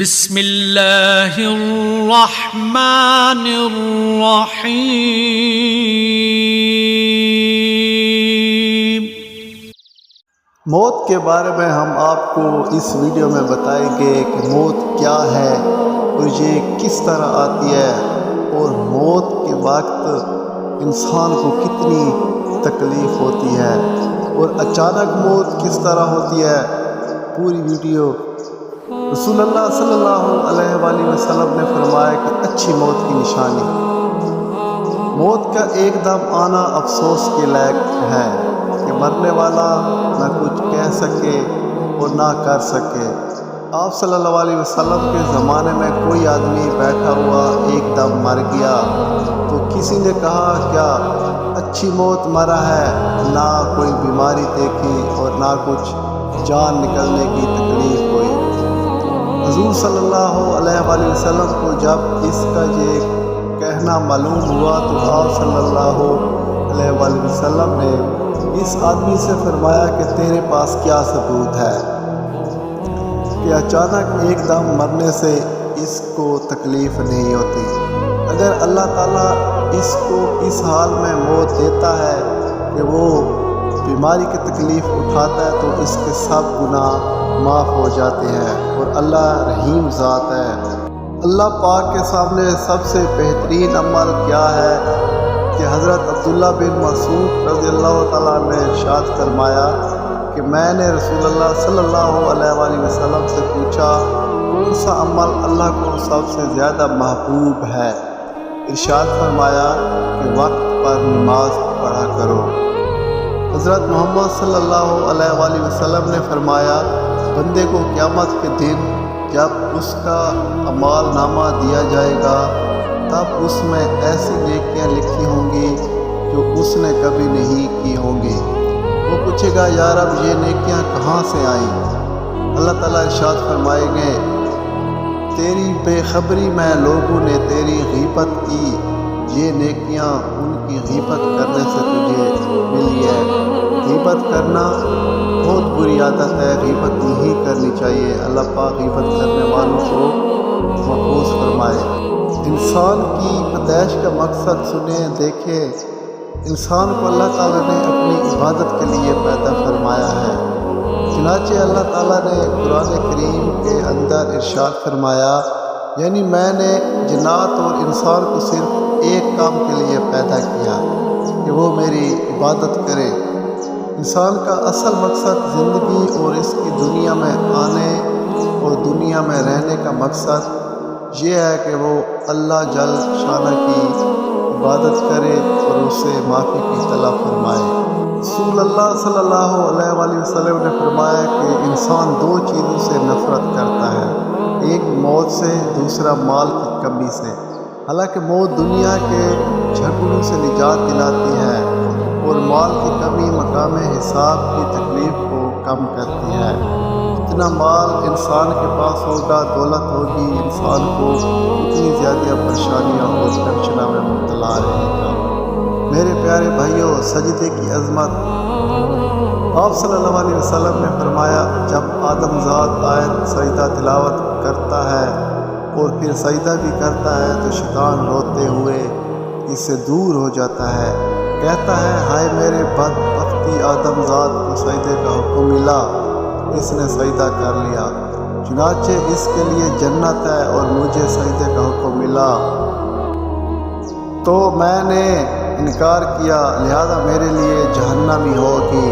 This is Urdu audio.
بسم اللہ الرحمن الرحیم۔ موت کے بارے میں ہم آپ کو اس ویڈیو میں بتائیں گے کہ موت کیا ہے اور یہ کس طرح آتی ہے، اور موت کے وقت انسان کو کتنی تکلیف ہوتی ہے، اور اچانک موت کس طرح ہوتی ہے۔ پوری ویڈیو رسول اللہ صلی اللہ علیہ وآلہ وسلم نے فرمایا کہ اچھی موت کی نشانی، موت کا ایک دم آنا افسوس کے لائق ہے کہ مرنے والا نہ کچھ کہہ سکے اور نہ کر سکے۔ آپ صلی اللہ علیہ وسلم کے زمانے میں کوئی آدمی بیٹھا ہوا ایک دم مر گیا تو کسی نے کہا کیا اچھی موت مرا ہے، نہ کوئی بیماری دیکھی اور نہ کچھ جان نکلنے کی تکلیف ہوئی۔ حضور صلی اللہ علیہ وآلہ وسلم کو جب اس کا یہ کہنا معلوم ہوا تو آپ صلی اللہ علیہ وآلہ وسلم نے اس آدمی سے فرمایا کہ تیرے پاس کیا ثبوت ہے کہ اچانک ایک دم مرنے سے اس کو تکلیف نہیں ہوتی۔ اگر اللہ تعالیٰ اس کو اس حال میں موت دیتا ہے کہ وہ بیماری کی تکلیف اٹھاتا ہے تو اس کے سب گناہ معاف ہو جاتے ہیں، اور اللہ رحیم ذات ہے۔ اللہ پاک کے سامنے سب سے بہترین عمل کیا ہے کہ حضرت عبداللہ بن مسعود رضی اللہ تعالیٰ نے ارشاد فرمایا کہ میں نے رسول اللہ صلی اللہ علیہ وآلہ وسلم سے پوچھا کون سا عمل اللہ کو سب سے زیادہ محبوب ہے؟ ارشاد فرمایا کہ وقت پر نماز پڑھا کرو۔ حضرت محمد صلی اللہ علیہ وآلہ وسلم نے فرمایا بندے کو قیامت کے دن جب اس کا اعمال نامہ دیا جائے گا تب اس میں ایسی نیکیاں لکھی ہوں گی جو اس نے کبھی نہیں کی ہوں گی۔ وہ پوچھے گا یا رب یہ نیکیاں کہاں سے آئیں؟ اللہ تعالیٰ ارشاد فرمائیں گے تیری بے خبری میں لوگوں نے تیری غیبت کی، یہ نیکیاں ان کی غیبت کرنے سے تجھے ملی ہے۔ غیبت کرنا بہت بری عادت ہے، غیبت نہیں کرنی چاہیے۔ اللہ پاک غیبت کرنے والوں کو محفوظ فرمائے۔ انسان کی پیدائش کا مقصد سنیں دیکھیں، انسان کو اللہ تعالیٰ نے اپنی عبادت کے لیے پیدا فرمایا ہے۔ چنانچہ اللہ تعالیٰ نے قرآن کریم کے اندر ارشاد فرمایا یعنی میں نے جنات اور انسان کو صرف ایک کام کے لیے پیدا کیا کہ وہ میری عبادت کرے۔ انسان کا اصل مقصد زندگی اور اس کی دنیا میں آنے اور دنیا میں رہنے کا مقصد یہ ہے کہ وہ اللہ جل شانہ کی عبادت کرے اور اسے معافی کی طلب فرمائے۔ رسول اللہ صلی اللہ علیہ وآلہ وسلم نے فرمایا کہ انسان دو چیزوں سے نفرت کرتا ہے، ایک موت سے، دوسرا مال کی کمی سے۔ حالانکہ موت دنیا کے جھگڑوں سے نجات دلاتی ہے اور مال کی کمی مقام حساب کی تکلیف کو کم کرتی ہے۔ جتنا مال انسان کے پاس ہوگا، دولت ہوگی، انسان کو اتنی زیادہ پریشانیاں اور ٹینشنوں میں مبتلا رہے گا۔ میرے پیارے بھائیوں، سجدے کی عظمت، آپ صلی اللہ علیہ وسلم نے فرمایا جب آدم ذات آیت سجدہ تلاوت کرتا ہے اور پھر سجدہ بھی کرتا ہے تو شیطان روتے ہوئے اس سے دور ہو جاتا ہے، کہتا ہے ہائے میرے بدبختی، آدم ذات کو سجدے کا حکم ملا، اس نے سجدہ کر لیا، چنانچہ اس کے لیے جنت ہے اور مجھے سجدے کا حکم ملا تو میں نے انکار کیا، لہذا میرے لیے جہنم ہی ہوگی۔